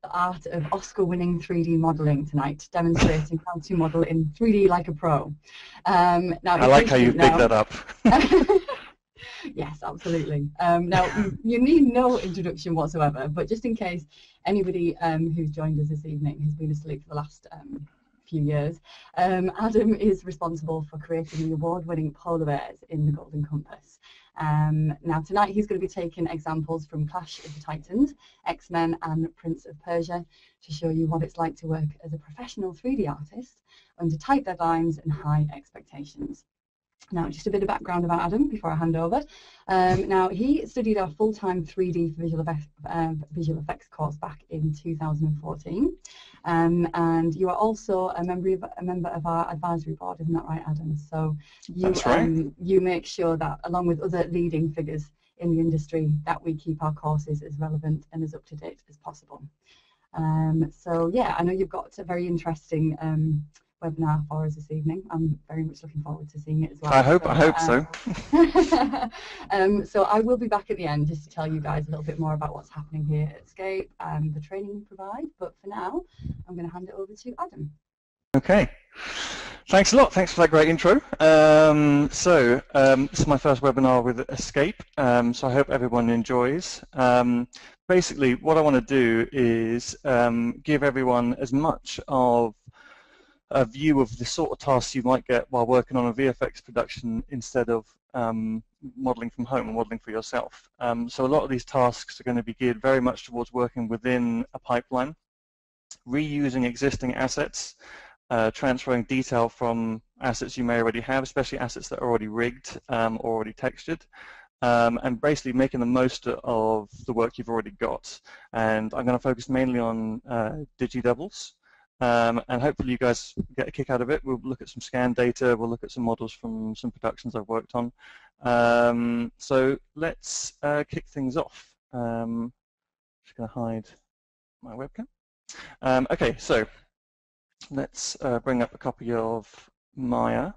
the art of Oscar-winning 3D modeling tonight, demonstrating how to model in 3D like a pro. Now, I like how you picked that up. Yes, absolutely. Now, you need no introduction whatsoever, but just in case anybody who's joined us this evening has been asleep for the last few years, Adam is responsible for creating the award-winning polar bears in the Golden Compass. Now, tonight he's going to be taking examples from Clash of the Titans, X-Men and Prince of Persia to show you what it's like to work as a professional 3D artist under tight deadlines and high expectations. Now, just a bit of background about Adam before I hand over. Now, he studied our full-time 3D visual effects course back in 2014, and you are also a member of our advisory board, isn't that right, Adam? So That's right. You make sure that, along with other leading figures in the industry, that we keep our courses as relevant and as up-to-date as possible. So yeah, I know you've got a very interesting webinar for us this evening. I'm very much looking forward to seeing it as well. I hope so. So I will be back at the end just to tell you guys a little bit more about what's happening here at Scape and the training we provide. But for now, I'm going to hand it over to Adam. Okay. Thanks a lot. Thanks for that great intro. This is my first webinar with Escape, so I hope everyone enjoys. Basically, what I want to do is give everyone as much of a view of the sort of tasks you might get while working on a VFX production instead of modeling from home and modeling for yourself. So a lot of these tasks are going to be geared very much towards working within a pipeline, reusing existing assets, transferring detail from assets you may already have, especially assets that are already rigged or already textured, and basically making the most of the work you've already got. And I'm going to focus mainly on digi-doubles. And hopefully you guys get a kick out of it. We'll look at some scan data, we'll look at some models from some productions I've worked on. So let's kick things off. Just going to hide my webcam. Okay, so let's bring up a copy of Maya.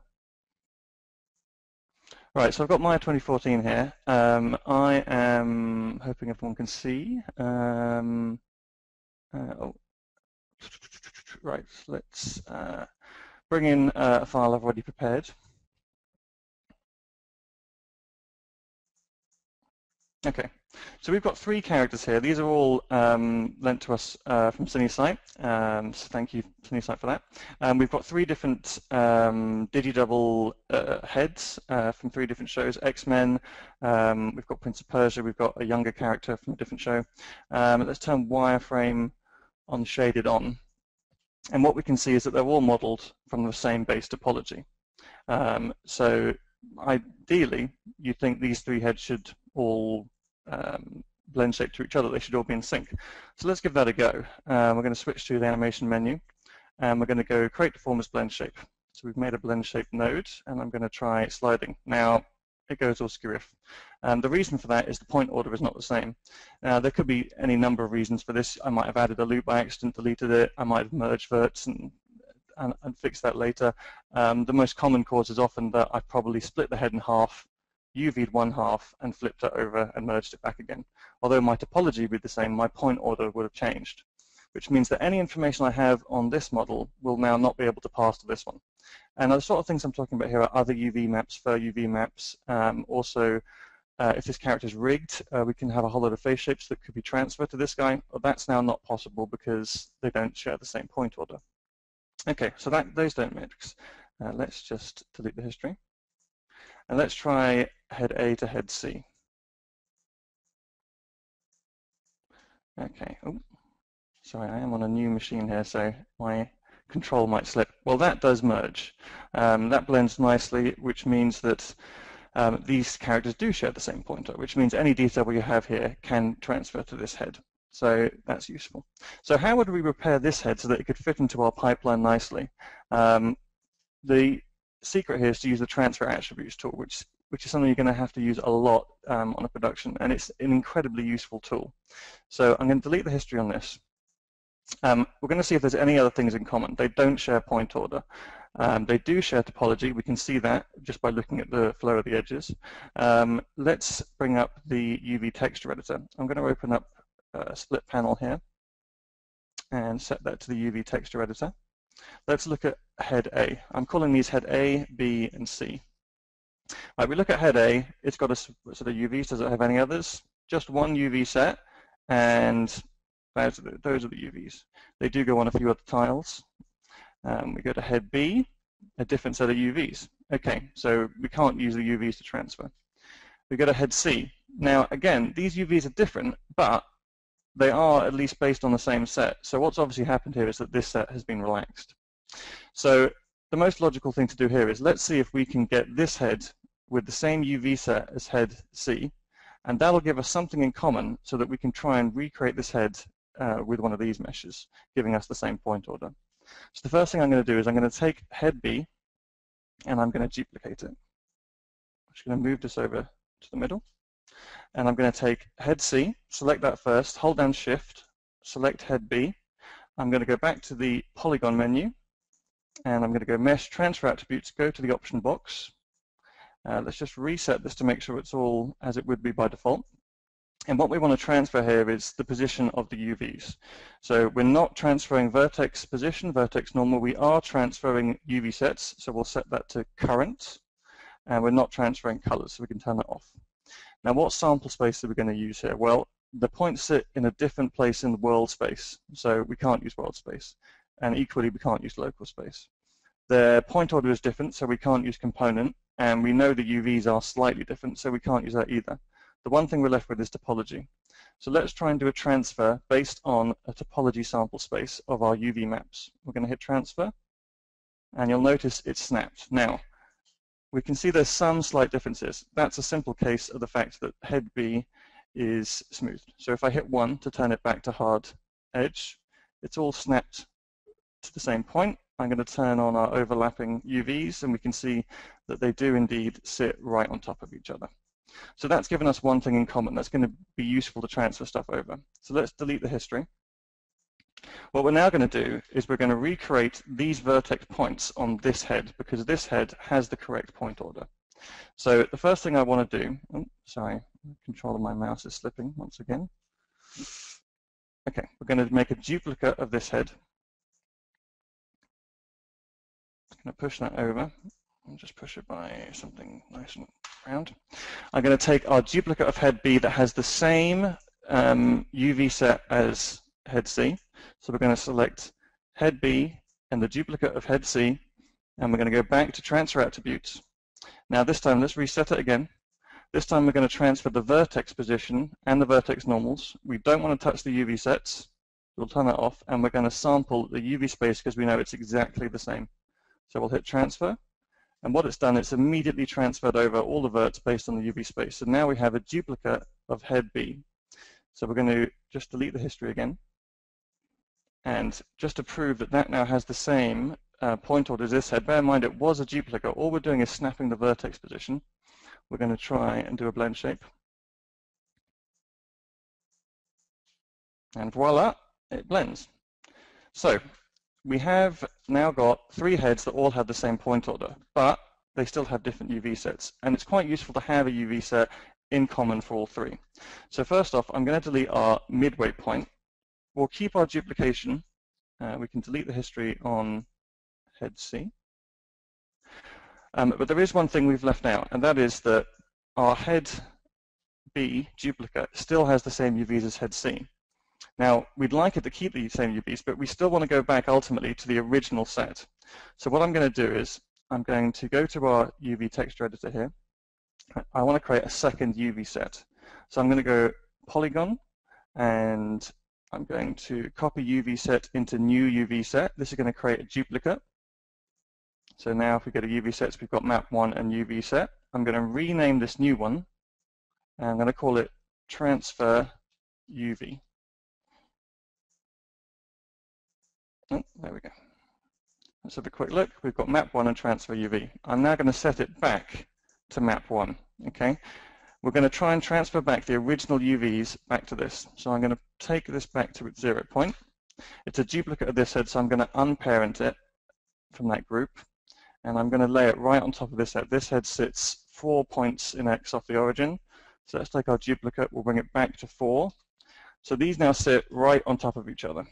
Right, so I've got Maya 2014 here. I am hoping everyone can see. Right, let's bring in a file I've already prepared. Okay, so we've got 3 characters here. These are all lent to us from CineSite, so thank you, CineSite, for that. We've got 3 different digi-double heads from 3 different shows, X-Men, we've got Prince of Persia, we've got a younger character from a different show. Let's turn wireframe on shaded on. And what we can see is that they're all modeled from the same base topology. So ideally, you think these 3 heads should all blend shape to each other. They should all be in sync. So let's give that a go. We're going to switch to the animation menu, and we're going to go create deform as blend shape. So we've made a blend shape node, and I'm going to try sliding. Now, it goes all skew-if. The reason for that is the point order is not the same. Now, there could be any number of reasons for this. I might have added a loop by accident, deleted it. I might have merged verts and fixed that later. The most common cause is often that I've probably split the head in half, UV'd one half, and flipped it over and merged it back again. Although my topology would be the same, my point order would have changed, which means that any information I have on this model will now not be able to pass to this one. And the sort of things I'm talking about here are other UV maps, fur UV maps. Also, if this character is rigged, we can have a whole lot of face shapes that could be transferred to this guy, but that's now not possible because they don't share the same point order. Okay, so those don't mix. Let's just delete the history. And let's try head A to head C. Okay, oh, sorry, I am on a new machine here, so my control might slip. Well, that does merge. That blends nicely, which means that these characters do share the same pointer, which means any detail you have here can transfer to this head. So that's useful. So how would we prepare this head so that it could fit into our pipeline nicely? The secret here is to use the transfer attributes tool, which is something you're going to have to use a lot on a production, and it's an incredibly useful tool. So I'm going to delete the history on this. We're going to see if there's any other things in common. They don't share point order. They do share topology. We can see that just by looking at the flow of the edges. Let's bring up the UV texture editor. I'm going to open up a split panel here. and set that to the UV texture editor. Let's look at head A. I'm calling these head A, B, and C. Right, we look at head A, it's got a sort of UVs. Does it have any others? Just one UV set, and those are the UVs. They do go on a few other tiles. We go to head B, a different set of UVs. Okay, so we can't use the UVs to transfer. We go to head C. Now, again, these UVs are different, but they are at least based on the same set. So what's obviously happened here is that this set has been relaxed. So the most logical thing to do here is let's see if we can get this head with the same UV set as head C, and that'll give us something in common so that we can try and recreate this head with one of these meshes, giving us the same point order. So the first thing I'm going to do is I'm going to take head B and I'm going to duplicate it. I'm just going to move this over to the middle. And I'm going to take head C, select that first, hold down Shift, select head B. I'm going to go back to the polygon menu, and I'm going to go Mesh, Transfer Attributes, go to the option box. Let's just reset this to make sure it's all as it would be by default. And what we want to transfer here is the position of the UVs. So we're not transferring vertex position, vertex normal. We are transferring UV sets, so we'll set that to current. And we're not transferring colors, so we can turn that off. Now, what sample space are we going to use here? Well, the points sit in a different place in the world space, so we can't use world space. And equally, we can't use local space. The point order is different, so we can't use component. And we know the UVs are slightly different, so we can't use that either. The one thing we're left with is topology. So let's try and do a transfer based on a topology sample space of our UV maps. We're going to hit transfer, and you'll notice it's snapped. Now, we can see there's some slight differences. That's a simple case of the fact that head B is smoothed. So if I hit 1 to turn it back to hard edge, it's all snapped to the same point. I'm going to turn on our overlapping UVs, and we can see that they do indeed sit right on top of each other. So that's given us one thing in common. That's going to be useful to transfer stuff over. So let's delete the history. What we're now going to do is we're going to recreate these vertex points on this head, because this head has the correct point order. So the first thing I want to do, sorry, control of my mouse is slipping once again. Okay, we're going to make a duplicate of this head. I'm going to push that over and just push it by something nice and round. I'm going to take our duplicate of head B that has the same UV set as head C. So we're going to select head B and the duplicate of head C, and we're going to go back to transfer attributes. Now this time, let's reset it again. This time we're going to transfer the vertex position and the vertex normals. We don't want to touch the UV sets. We'll turn that off, and we're going to sample the UV space because we know it's exactly the same. So we'll hit transfer, and what it's done, it's immediately transferred over all the verts based on the UV space. So now we have a duplicate of head B. So we're going to just delete the history again. And just to prove that that now has the same point order as this head, bear in mind it was a duplicate. All we're doing is snapping the vertex position. We're going to try and do a blend shape. And voila, it blends. So we have now got 3 heads that all have the same point order, but they still have different UV sets. And it's quite useful to have a UV set in common for all 3. So first off, I'm going to delete our midway point. We'll keep our duplication. We can delete the history on head C. But there is one thing we've left out, and that is that our head B duplicate still has the same UVs as head C. Now, we'd like it to keep the same UVs, but we still want to go back ultimately to the original set. So what I'm going to do is I'm going to go to our UV texture editor here. I want to create a second UV set. So I'm going to go polygon, and I'm going to copy UV set into new UV set. This is going to create a duplicate. So now if we go to UV sets, we've got map 1 and UV set. I'm going to rename this new one, and I'm going to call it transfer UV. Oh, there we go. Let's have a quick look. We've got map 1 and transfer UV. I'm now going to set it back to map 1. Okay. We're going to try and transfer back the original UVs back to this. So I'm going to take this back to its 0 point. It's a duplicate of this head, so I'm going to unparent it from that group, and I'm going to lay it right on top of this head. This head sits 4 points in X off the origin. So let's take our duplicate. We'll bring it back to 4. So these now sit right on top of each other.